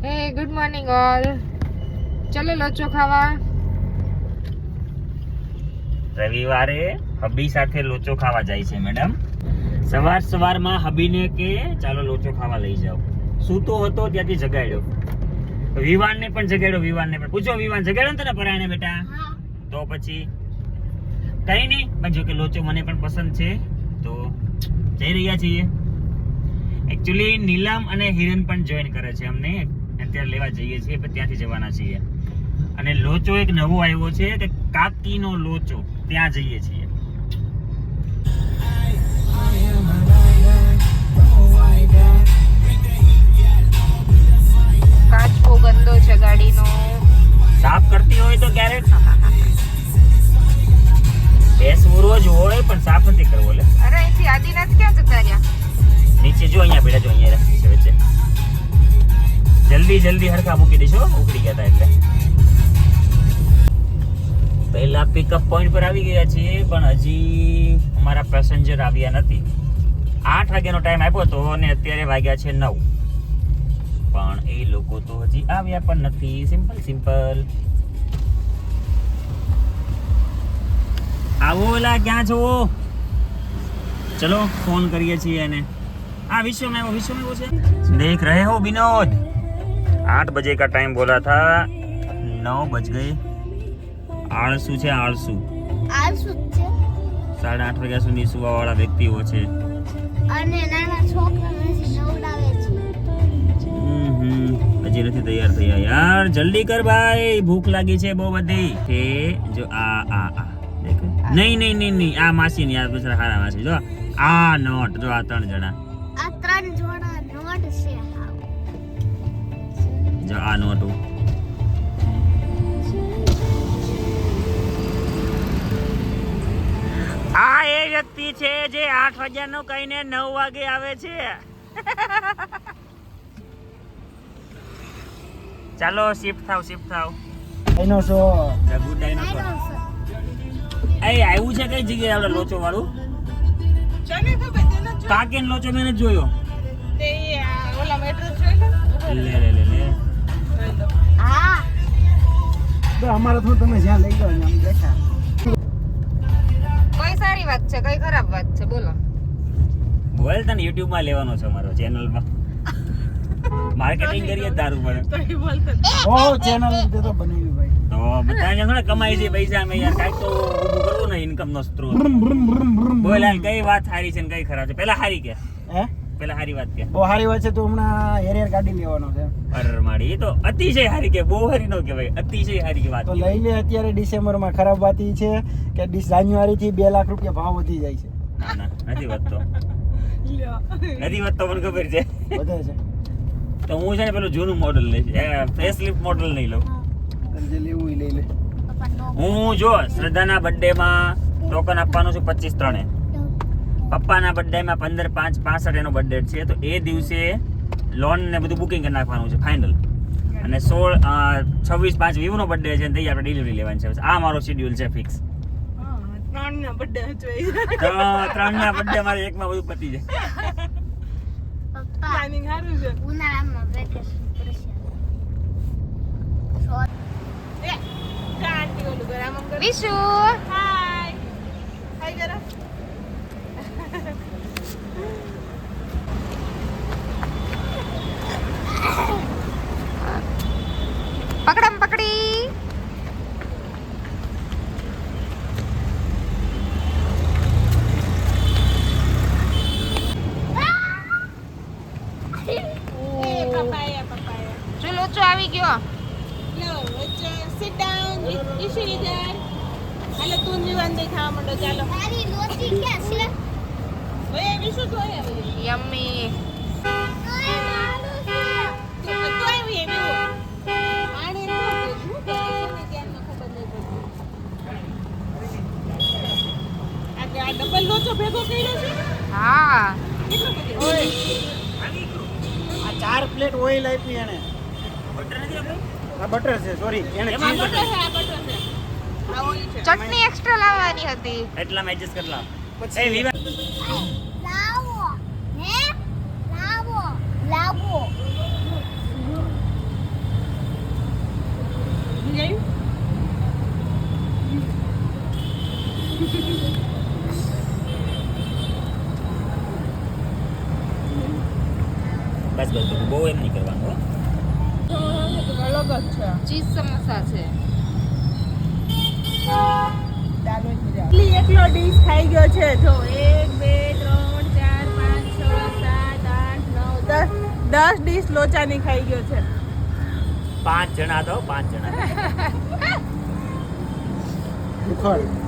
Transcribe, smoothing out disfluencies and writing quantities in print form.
હે good morning all. ચલો લોચો ખાવા. રવિવારે હબી સાથે લોચો ખાવા જાય છે મેડમ. સવારમાં હબીને કે ચાલો લોચો ખાવા લઈ જાઓ. સૂતો હતો ત્યાંથી જગાડ્યો. વિવાનને પણ જગાડ્યો. વિવાનને પણ પૂછો, વિવાન જગાડ્યો ને તને પરાણે બેટા? તો પછી કઈ નહીં, પણ જો કે લોચો મને પણ પસંદ છે તો જઈ રહ્યા છીએ. એકચ્યુઅલી નીલમ અને હિરન પણ જોઈન કરે છે અમને, અત્યારે લેવા જઈએ છીએ, પણ ત્યાંથી જવાના છીએ. અને લોચો એક નવો આવ્યો છે કે કાકીનો લોચો, ત્યાં જઈએ છીએ. કાચો ગંદો છે ગાડીનો. સાફ કરતી હોય તો ક્યારેક બેસવું રોજ હોય, પણ સાફ નથી કરવો. લે અરે અહીંથી આદિનાથ ક્યાં જતા રહ્યા? નીચે જો, અહીંયા બેઠા જો, અહીંયા નીચે વચ્ચે. જલ્દી હરખા મૂકી દઈશું, ઉકળી ગયા હતા એટલે. પહેલા પિકઅપ પોઈન્ટ પર આવી ગયા છીએ, પણ હજી અમારા પેસેન્જર આવ્યા નથી. 8 વાગ્યાનો ટાઈમ આપ્યો હતો અને અત્યારે વાગ્યા છે 9, પણ એ લોકો તો હજી આવ્યા પણ નથી. સિમ્પલ. આવો એલા, ક્યાં છો? ચલો ફોન કરીએ છીએ એને. विश्व में वो છે. देख रहे हो विनोद, 8 बजे का टाइम बोला था, 9 बज गए. आळसू છે, આળસુ છે. 8:30 વાગ્યા સુધી સુવા વાળા વ્યક્તિઓ છે. અને નાના છોકરાને નવડાવે છે. હજી નથી તૈયાર થયા યાર, જલ્દી કર ભાઈ, ભૂખ લાગી છે બહુ બધી. કે જો આ દેખ, નહીં આ માસી ની, આ બિચારા હારા માસી. જો આ નોટ, જો આ 3 જણા, આ 3 જોડા નોટ છે. જો આ નોટ. આ એ વ્યક્તિ છે જે 8 વાગ્યાનો કહીને 9 વાગે આવે છે. ચાલો શિફ્ટ થાવ. Dinosaur, good dinosaur. આવ્યું છે કઈ જગ્યાએ આપણે લોચો વાળું? કાકેન લોચો મેં નથી જોયો. લે. હા તો અમારે થોડું તમે જ્યાં લઈ જાઓ આમ દેખા. કઈ સારી વાત છે, કઈ ખરાબ વાત છે, બોલો. બોલ, તને YouTube માં લેવાનો છે અમારો ચેનલ માં. માર્કેટિંગ કરીએ તારું પર. ઓ ચેનલ તે તો બનાવી ભાઈ. તો બધા જણા કમાઈ છે પૈસા, અમે યાર કાઈ તો ઊભું કરવું ને, ઇન્કમ નો સ્ત્રોત. બોલ હાલ, કઈ વાત સારી છે ને કઈ ખરાબ છે? પેલા સારી કે પેલા સારી વાત કે? બહુ સારી વાત છે. તો હમણાં હેરિયર ગાડી લેવાનો છે. અરે માડી, એ તો અતિશય સારી કે, બહુ સારી નો કહેવાય, અતિશય સારી વાત. તો લઈ લે અત્યારે ડિસેમ્બર માં. ખરાબ વાત એ છે કે જાન્યુઆરી થી 2 લાખ રૂપિયા ભાવ વધી જાય છે. ના નથી વધતો, નથી વધતો, મને ખબર છે. વધે છે તો હું છે ને પેલું જૂનું મોડલ લઈશ, ફેસલિફ્ટ મોડલ નહીં લઉં. જે લેવું એ લઈ લે. હું જો શ્રદ્ધાના બર્થડે માં ટોકન આપવાનું છું 25/3. પપ્પાના બર્થડે માં 15/5/65 એનો બર્થડે છે, તો એ દિવસે લોન ને બધું બુકિંગ કરી નાખવાનું છે ફાઇનલ. અને 26/5 વિવુ નો બર્થડે છે, ત્યાંથી આપણે ડિલિવરી લેવાની છે. આ મારો શેડ્યુલ છે ફિક્સ. 3 ના બર્થડે તો 3 ના બર્થડે મારે એકમાં બધું પતી જાય. પ્લાનિંગ સારું છે. ઉનાળામાં વેકેશન પડશે. વિશુ હાય જરા. પકડી. જો લોચો આવી ગયો. Sit down, Ishu इधर. हेलो तुम भी बंदे खाओ मंडो चलो. મારી લોચી ક્યાં છે? ओए विशु तो है. યમ્મી. ઓય મારું છે. तो है भी है वो. आने नो હું કે ધ્યાન ન ખબર નહીં પડતી. આ ડબલ લોચો ભેગો કર્યો છે? હા. કેટલો બધો? ઓય આ 4 પ્લેટ ઓઇલ આપી એને. બટર નથી આપણે? આ બટર છે, સોરી એને એમાં ચીઝ બટર છે, આ બટર છે. આ ઓલી છે. ચટણી એક્સ્ટ્રા લાવવાની હતી. એટલામાં એડજસ્ટ કરી લાવ. પછી એ વિવા લાવો. હે? લાવો. બસ બસ બસ. બહુ એમ નહીં કરવાનું હો. અલગ જ છે ચીઝ સમોસા છે. ચાલો એટલી એકલો ડીશ ખાઈ ગયો છે જો 1 2 3 4 5 6 7 8 9 10 ડીશ લોચાની ખાઈ ગયો છે 5 જણા તો 5 જણા ઉખડ